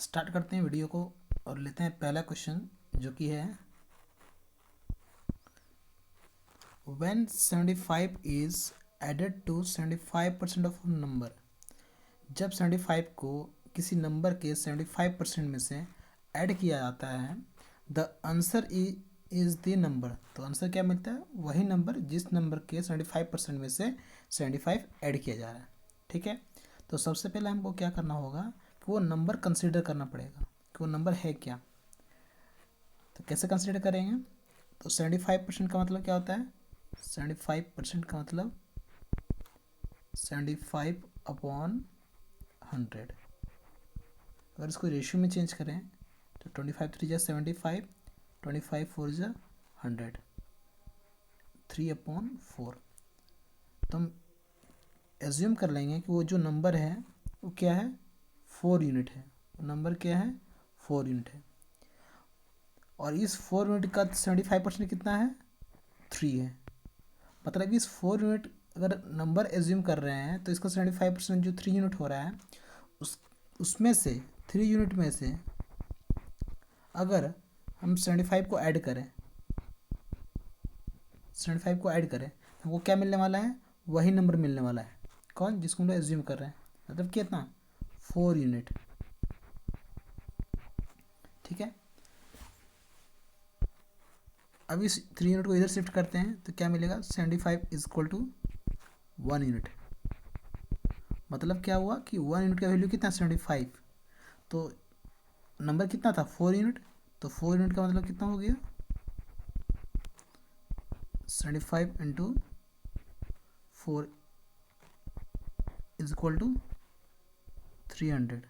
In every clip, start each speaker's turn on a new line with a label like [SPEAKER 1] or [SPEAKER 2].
[SPEAKER 1] Start करते हैं video को और लेते हैं पहला क्वेश्चन जो कि है when 75 is added to 75% of number. जब 75 को किसी नंबर के 75% में से ऐड किया जाता है the answer is the number. तो आंसर क्या मिलता है? वही नंबर जिस नंबर के 75% में से 75 ऐड किया जा रहा है। ठीक है, तो सबसे पहले हमको क्या करना होगा कि वो नंबर कंसीडर करना पड़ेगा कि वो नंबर है क्या। तो कैसे कंसीडर करेंगे? तो 75% का मतलब क्या होता है? 75% का मतलब 75 अपॉन 100। अगर इसको रेशियो में चेंज करें तो 25 3 जा 75, 25 4 जा 100, 3/4। तो हम एज्यूम कर लेंगे कि वो जो नंबर है वो क्या है? 4 यूनिट है। वो नंबर क्या है? 4 यूनिट है। और इस 4 यूनिट का 75% कितना है? 3 है। मतलब इस 4 यूनिट अगर नंबर एज्यूम कर रहे हैं तो इसका 75% जो 3 यूनिट हो रहा है उसमें से 3 यूनिट में से अगर हम 75 को ऐड करें, 75 को ऐड करें तो हमको क्या मिलने वाला है? वही नंबर मिलने वाला है। कौन? जिसको हम लोग एज्यूम कर रहे हैं। मतलब कितना? 4 यूनिट। ठीक है, अब इस 3 यूनिट को इधर शिफ्ट करते हैं तो क्या मिलेगा? 75 इज इक्वल टू 1 यूनिट। मतलब क्या हुआ कि 1 यूनिट का वैल्यू कितना? 75। तो नंबर कितना था? 4 यूनिट। तो 4 यूनिट का मतलब कितना हो गया? 75 इंटू 4 इज इक्वल टू 300।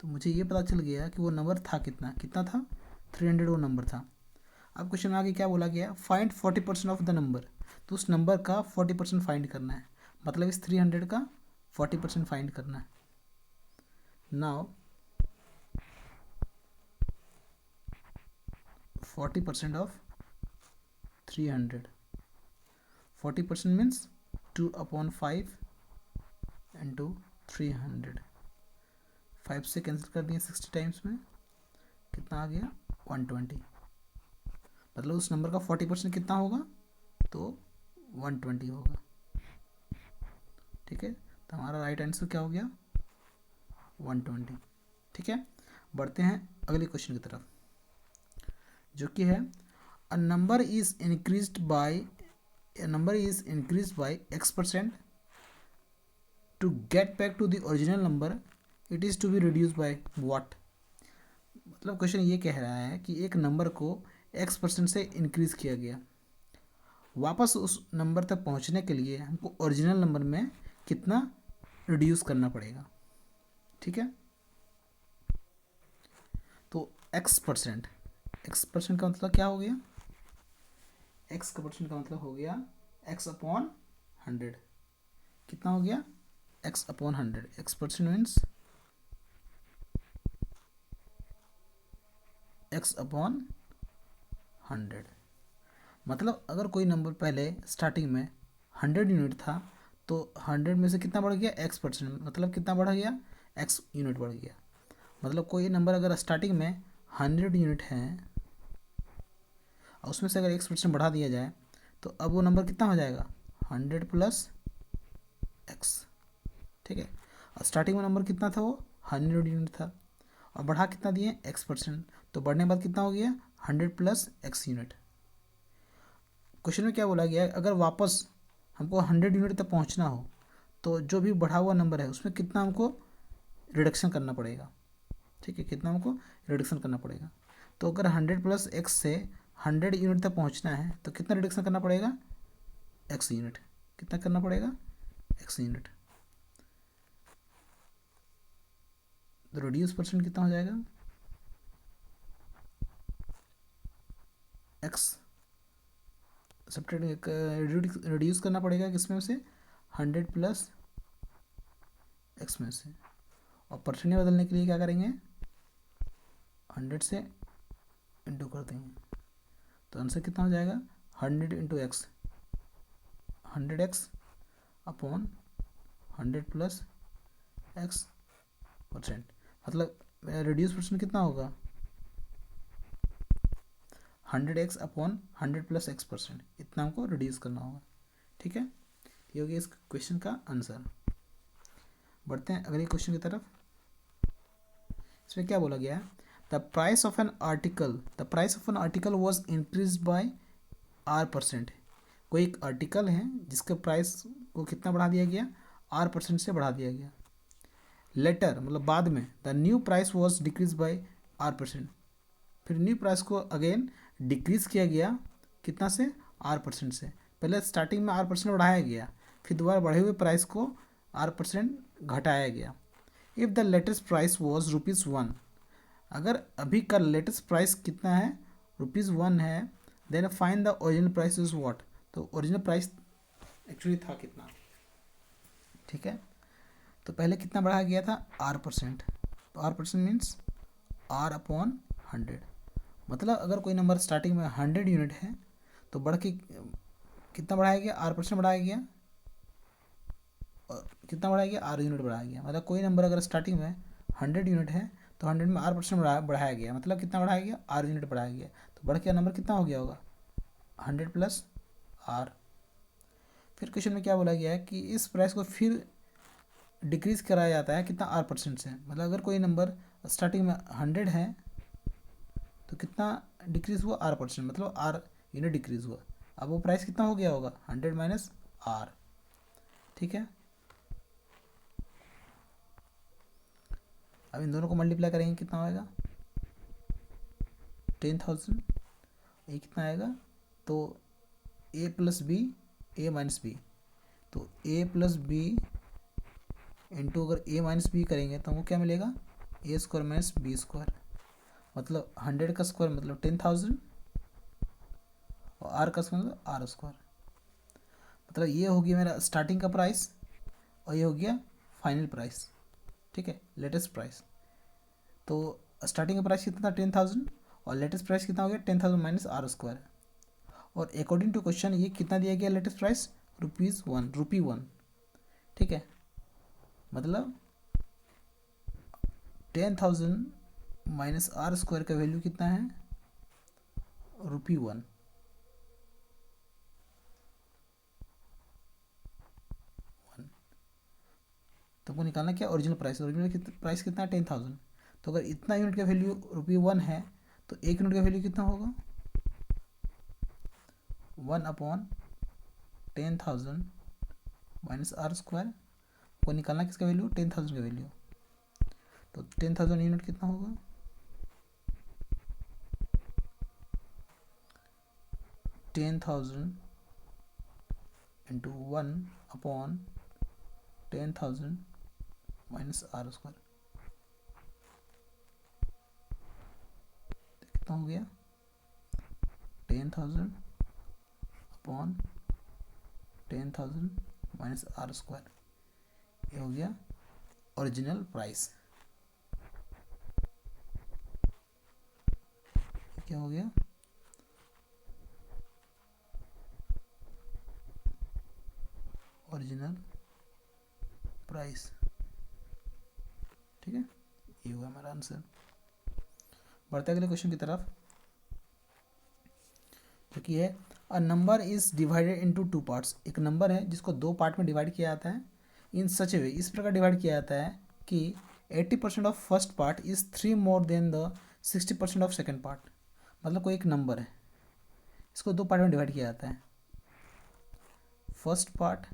[SPEAKER 1] तो मुझे ये पता चल गया कि वो नंबर था कितना था? 300 वो नंबर था। अब क्वेश्चन में आगे क्या बोला गया? Find 40% of the number. तो उस नंबर का 40% फाइंड करना है। मतलब इस 300 का 40% फाइंड करना है। Now 40% of 300, 40% means 2/5 into 300। 5 से कैंसिल कर दिए 60 टाइम्स में, कितना आ गया? 120। मतलब उस नंबर का 40% कितना होगा? तो 120 होगा। ठीक है, तो हमारा राइट आंसर क्या हो गया? 120। ठीक है, बढ़ते हैं अगले क्वेश्चन की तरफ जो कि है a number is increased by x% to get back to the original number it is to be reduce by what. मतलब क्वेश्चन ये कह रहा है कि एक नंबर को x% से इंक्रीज किया गया, वापस उस नंबर तक पहुंचने के लिए हमको ओरिजिनल नंबर में कितना रिड्यूस करना पड़ेगा। ठीक है, तो x% का मतलब क्या हो गया? x का परसेंट का मतलब हो गया x/100। कितना हो गया? x/100। x% means x/100। मतलब अगर कोई नंबर पहले स्टार्टिंग में 100 यूनिट था तो 100 में से कितना बढ़ गया? x%। मतलब कितना बढ़ गया? x यूनिट बढ़ गया। मतलब कोई नंबर अगर स्टार्टिंग में 100 यूनिट है और उसमें से अगर x% बढ़ा दिया जाए तो अब वो नंबर कितना हो जाएगा? 100 प्लस x। ठीक है, और स्टार्टिंग में नंबर कितना था? वो 100 यूनिट था और बढ़ा कितना दिए? x%। तो बढ़ने के बाद कितना हो गया? 100 प्लस x यूनिट। क्वेश्चन में क्या बोला गया? अगर वापस हमको 100 यूनिट तक पहुंचना हो तो जो भी बढ़ा हुआ नंबर है उसमें कितना हमको रिडक्शन करना पड़ेगा। ठीक है, कितना हमको रिडक्शन करना पड़ेगा। तो अगर 100 प्लस एक्स से 100 यूनिट तक पहुंचना है तो कितना रिडक्शन करना पड़ेगा? X unit. कितना करना पड़ेगा? X unit. तो रिड्यूस परसेंट कितना हो जाएगा? एक्स सब्ट्रैक्ट रिड्यूस करना पड़ेगा किसमें से? 100 प्लस एक्स में से। और परसेंट में बदलने के लिए क्या करेंगे? 100 से इंटू कर देंगे। तो आंसर कितना हो जाएगा? 100 into x, 100x upon 100 plus x percent, मतलब रिड्यूस परसेंट कितना होगा 100x upon 100 plus x percent, इतना हमको रिड्यूस करना होगा। ठीक है, ये हो गया इस क्वेश्चन का आंसर। बढ़ते हैं अगले क्वेश्चन की तरफ। इसमें क्या बोला गया है, the price of an article was increase by are percent. कोई एक आर्टिकल है जिसके प्राइस को कितना बढ़ा दिया गया, आर परसेंट से बढ़ा दिया गया। लेटर मतलब बाद में, the new price was decrease by are percent, फिर न्यू प्राइस को अगेन डिक्रीज किया गया कितना से, आर परसेंट से। पहले स्टार्टिंग में आर परसेंट बढ़ाया गया, फिर दोबारा बढ़े हुए प्राइस को आर परसेंट घटाया गया। If the latest price was ₹1, अगर अभी का लेटेस्ट प्राइस कितना है, ₹1 है, then find the original price is what, तो ओरिजिनल प्राइस एक्चुअली था कितना। ठीक है, तो पहले कितना बढ़ाया गया था, आर परसेंट, तो R percent means R upon 100। मतलब अगर कोई नंबर स्टार्टिंग में 100 यूनिट है तो बढ़ के कितना बढ़ाया गया, आर परसेंट बढ़ाया गया, और कितना बढ़ाया गया, आर यूनिट बढ़ाया गया। मतलब कोई नंबर अगर स्टार्टिंग में 100 यूनिट है तो 100 में आर परसेंट बढ़ाया गया, मतलब कितना बढ़ाया गया, आर यूनिट बढ़ाया गया, तो बढ़ के नंबर कितना हो गया होगा 100 प्लस आर। फिर क्वेश्चन में क्या बोला गया है कि इस प्राइस को फिर डिक्रीज कराया जाता है कितना, आर परसेंट से। मतलब अगर कोई नंबर स्टार्टिंग में 100 है तो कितना डिक्रीज हुआ, आर परसेंट, मतलब आर यूनिट डिक्रीज हुआ। अब वो प्राइस कितना हो गया होगा 100 माइनस आर। ठीक है, अब इन दोनों को मल्टीप्लाई करेंगे कितना आएगा 10,000, ये कितना आएगा, तो ए प्लस बी, ए माइनस बी, तो ए प्लस बी इंटू अगर ए माइनस बी करेंगे तो हमको क्या मिलेगा, ए स्क्वायर माइनस बी स्क्वायर, मतलब 100 का स्क्वायर मतलब 10,000 और आर का स्क्वायर मतलब आर स्क्वायर। मतलब ये हो गया मेरा स्टार्टिंग का प्राइस और ये हो गया फाइनल प्राइस। ठीक है, लेटेस्ट प्राइस, तो स्टार्टिंग का प्राइस कितना था 10,000 और लेटेस्ट प्राइस कितना हो गया 10,000 माइनस आर स्क्वायर। और अकॉर्डिंग टू क्वेश्चन ये कितना दिया गया लेटेस्ट प्राइस, ₹1। ठीक है, मतलब 10,000 माइनस आर स्क्वायर का वैल्यू कितना है, ₹1। तो आपको निकालना क्या, ओरिजिनल प्राइस कितना है 10,000। तो अगर इतना यूनिट का वैल्यू ₹1 है तो एक यूनिट का वैल्यू कितना होगा 1 अपॉन 10,000 माइनस आर स्क्वायर। को निकालना किसका वैल्यू, 10,000 का वैल्यू, तो 10,000 यूनिट कितना होगा 10,000 into 1 upon 10,000 minus R square, कितना हो गया 10,000 अपॉन 10,000 माइनस आर स्क्वायर, ये हो गया ओरिजिनल प्राइस। क्या हो गया, ओरिजिनल प्राइस। ठीक है, ये हुआ हमारा आंसर। बढ़ते अगले क्वेश्चन की तरफ, जो कि है a number is divided into 2 parts. एक नंबर है जिसको 2 पार्ट में डिवाइड किया जाता है, इन सच ए वे, इस प्रकार डिवाइड किया जाता है कि 80% of first part is 3 more than the 60% of second part. मतलब कोई एक नंबर है, इसको 2 पार्ट में डिवाइड किया जाता है, first part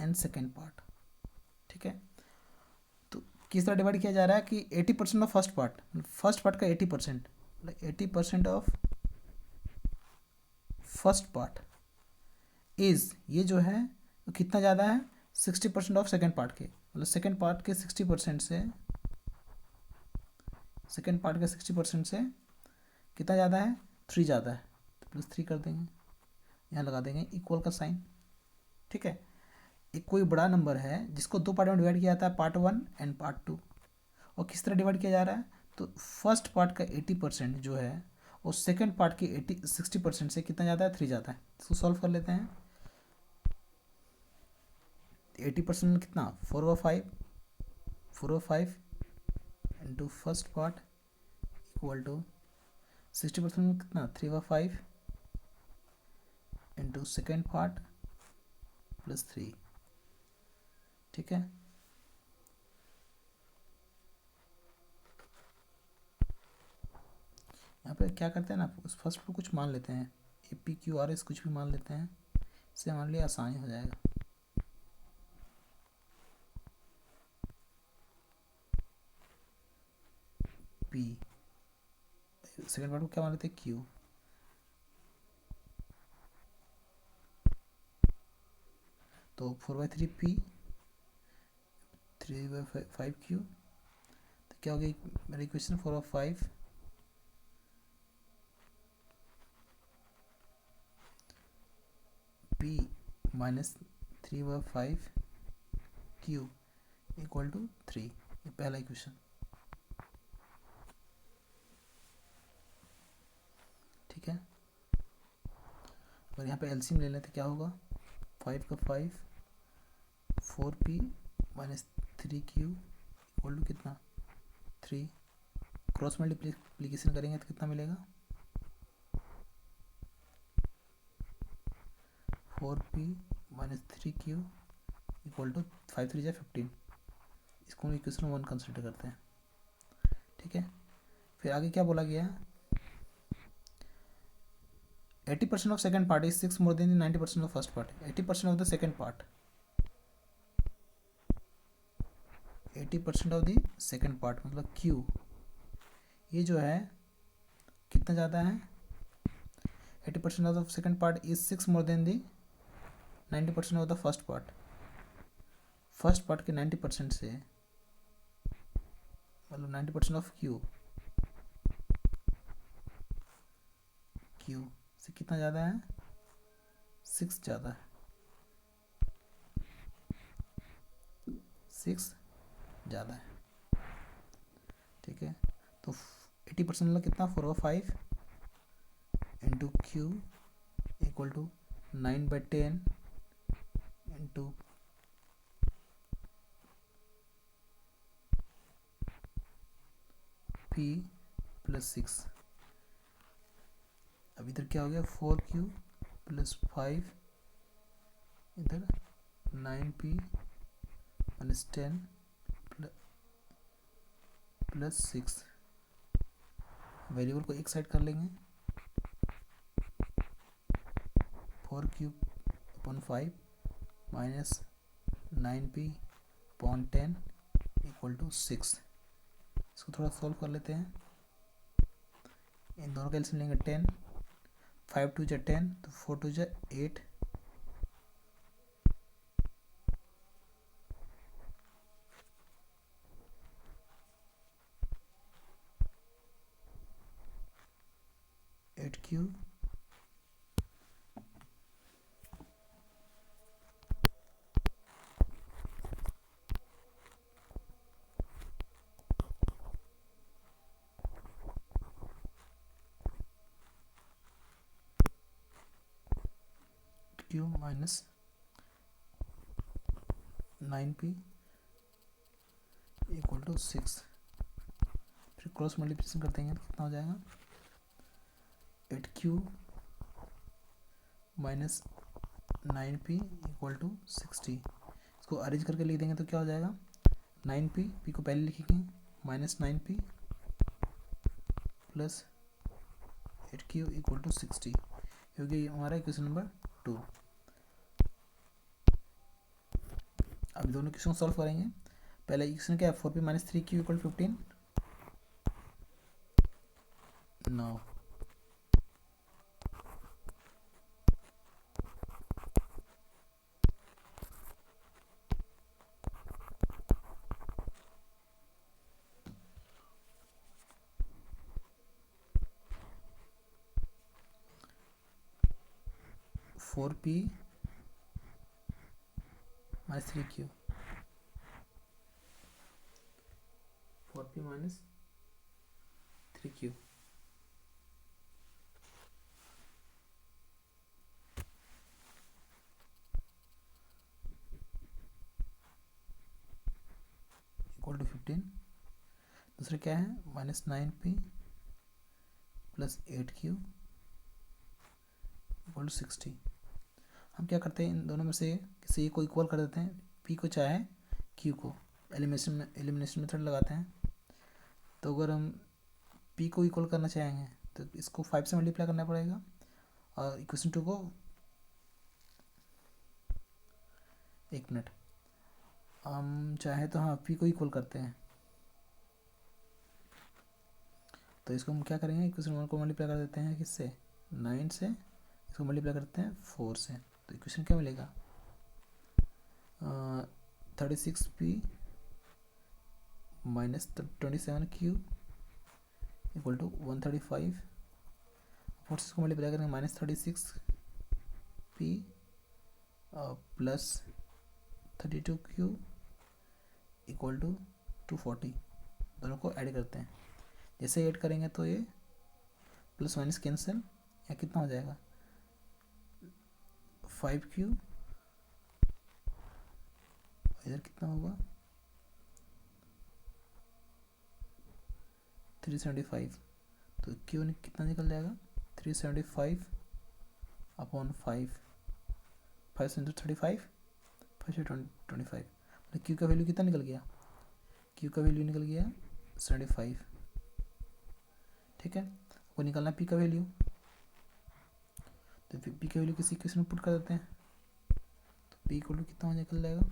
[SPEAKER 1] and second part. ठीक है, तो किस तरह डिवाइड किया जा रहा है कि 80% ऑफ फर्स्ट पार्ट का 80%, मतलब 80% ऑफ फर्स्ट पार्ट इज, ये जो है तो कितना ज़्यादा है 60% ऑफ सेकेंड पार्ट के, मतलब सेकेंड पार्ट के 60% से, सेकेंड पार्ट के 60% से कितना ज़्यादा है 3 ज़्यादा है, तो +3 कर देंगे, यहाँ लगा देंगे इक्वल का साइन। ठीक है, एक कोई बड़ा नंबर है जिसको 2 पार्ट में डिवाइड किया जाता है, पार्ट 1 एंड पार्ट 2, और किस तरह डिवाइड किया जा रहा है, तो फर्स्ट पार्ट का 80% जो है और सेकेंड पार्ट की 60% से कितना ज़्यादा है 3 ज़्यादा है। इसको सॉल्व कर लेते हैं, 80% में कितना 4/5 4/5 into first part equal to 60% में कितना 3/5 इंटू सेकेंड पार्ट प्लस 3। ठीक है, यहाँ पे क्या करते हैं ना, उस फर्स्ट को कुछ मान लेते हैं, APQRS कुछ भी मान लेते हैं, इससे हमारे लिए आसानी हो जाएगा। P सेकेंड पार्ट को क्या मान लेते हैं Q, तो 4/3 P 3/5 Q, तो क्या हो गई मेरी equation 4/5 P minus 3/5 Q equal to 3। ये पहला इक्वेशन। ठीक है, और यहाँ पे एलसीएम ले लेते क्या होगा, 5 का 5 4P minus 3Q equal to कितना 3। क्रॉस मल्टीप्लिकेशन करेंगे तो कितना मिलेगा 4P minus 3Q equal to 5 3 15। इसको इक्वेशन 1 कंसिडर करते हैं। ठीक है, फिर आगे क्या बोला गया है, 80% of second part is 6 more than 90% of first part. 80% of the second part, 80% of the second part मतलब Q, ये जो है कितना ज़्यादा है, 80% of the second part is 6 more than the 90% of the first part. First part के 90% से मतलब 90% ऑफ Q से कितना ज़्यादा है, 6 ज़्यादा है, 6 ज़्यादा है। ठीक है, तो 80% मतलब कितना 4/5 into Q equal to 9/10 into P plus 6। अब इधर क्या हो गया 4Q प्लस 5 इधर 9P माइनस 10 प्लस 6। वेरिएबल को एक साइड कर लेंगे, 4Q upon 5 minus 9P upon 10 equal to 6। इसको थोड़ा सॉल्व कर लेते हैं, इन दोनों का एलसीएम लेंगे 10, 5 2 जा 10 तो 4 2 जा 8, Q Q minus 9P equal to 6। फिर क्रॉस मल्टीप्लिकेशन कर देंगे तो कितना हो जाएगा 8Q minus 9P equal to 60। इसको अरेंज करके लिख देंगे तो क्या हो जाएगा 9P, P को पहले लिखेंगे minus 9P plus 8Q equal to 60, क्योंकि हमारा इक्वेशन नंबर 2। अब दोनों क्वेश्चन सॉल्व करेंगे। पहला इक्वेशन क्या है 4P minus 3Q equal 15। Now four P minus 3Q, 4P minus 3Q equal to 15। दूसरा क्या है, -9p plus 8q equal to 60। हम क्या करते हैं, इन दोनों में से किसी को इक्वल कर देते हैं, p को चाहे q को। एलिमिनेशन मेथड लगाते हैं। तो अगर हम p को इक्वल करना चाहेंगे तो इसको 5 से मल्टीप्लाई करना पड़ेगा, और इक्वेशन 2 को, एक मिनट, हम चाहे तो हाँ p को इक्वल करते हैं। तो इसको हम क्या करेंगे, इक्वेशन 1 को मल्टीप्लाई कर देते हैं किससे, 9 से। इसको मल्टीप्लाई करते हैं 4 से, तो इक्वेशन क्या मिलेगा, 36p minus 27q equal to 135। 4 से इसको मल्टीप्लाई करेंगे, -36p plus 32q equal to 240। दोनों को ऐड करते हैं। जैसे ऐड करेंगे तो ये प्लस माइनस कैंसिल, या कितना हो जाएगा, 5q, इधर कितना होगा 375। तो q कितना निकल जाएगा, 375 अपॉन 5, 5 से 35, 5 से 25। मतलब q का वैल्यू कितना निकल गया, q का वैल्यू निकल गया 75। ठीक है, आपको निकालना p का वैल्यू। तो p का वैल्यू किसी इक्वेशन में पुट कर देते हैं, तो p इक्वल टू कितना निकल जाएगा,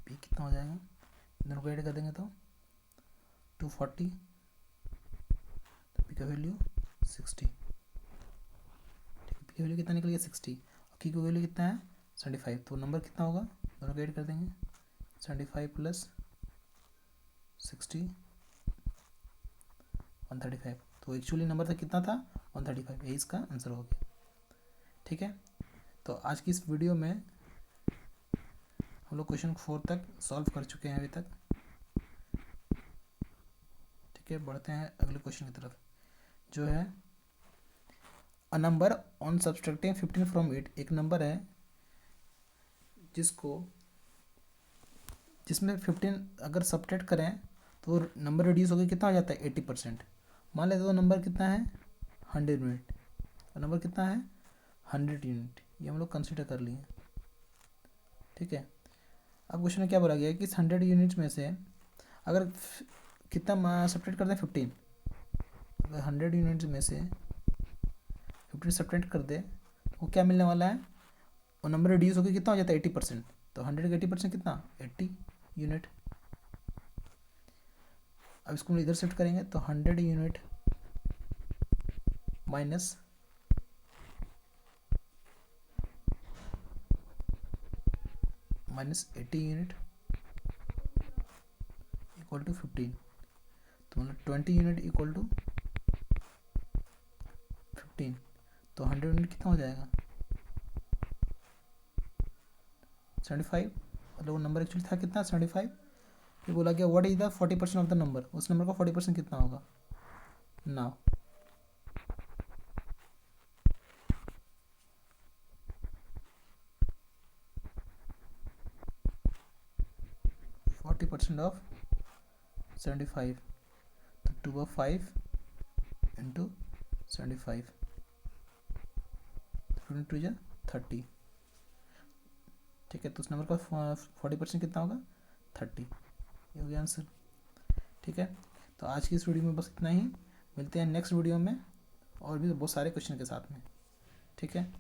[SPEAKER 1] p कितना हो जाएगा, दोनों को ऐड कर देंगे तो 240, तो p का वैल्यू 60। ठीक है, p का वैल्यू कितना निकल गया 60, और q का वैल्यू कितना है 75। तो नंबर कितना होगा, दोनों को ऐड कर देंगे, 75 प्लस 60 135। तो एक्चुअली नंबर था कितना था 135, यही इसका आंसर हो गया। ठीक है, तो आज की इस वीडियो में हम लोग क्वेश्चन 4 तक सॉल्व कर चुके हैं अभी तक। ठीक है, बढ़ते हैं अगले क्वेश्चन की तरफ, जो है a number on subtracting 15 from 8। एक नंबर है जिसमें 15 अगर सब्ट्रैक्ट करें तो नंबर रिड्यूस होकर कितना हो जाता है 80%। मान लेते तो नंबर कितना है 100 यूनिट, और नंबर कितना है 100 यूनिट, ये हम लोग कंसिडर कर लिए। ठीक है, अब क्वेश्चन में क्या बोला गया है कि इस 100 यूनिट्स में से अगर कितना सब्ट्रैक्ट करते हैं 15, अगर 100 यूनिट्स में से 15 सब्ट्रैक्ट कर दे तो वो क्या मिलने वाला है, वो नंबर रिड्यूस होकर कितना हो जाता है 80%। तो 100 का 80% कितना 80 यूनिट। अब इसको हम इधर शिफ्ट करेंगे तो 100 unit minus -80 unit equal to 15। तो मतलब 20 यूनिट इक्वल टू 15। तो 100 यूनिट कितना हो जाएगा 75। मतलब वो नंबर एक्चुअली था कितना 75। फिर बोला गया what is the 40% of the number, उस नंबर का 40% कितना होगा। नाउ 40% ऑफ 75, तो 2 of 5 इंटू 75, 2 जा 30। ठीक है, तो उस नंबर का 40% कितना होगा 30, ये हो गया आंसर। ठीक है, तो आज की इस वीडियो में बस इतना ही, मिलते हैं नेक्स्ट वीडियो में और भी बहुत सारे क्वेश्चन के साथ में। ठीक है।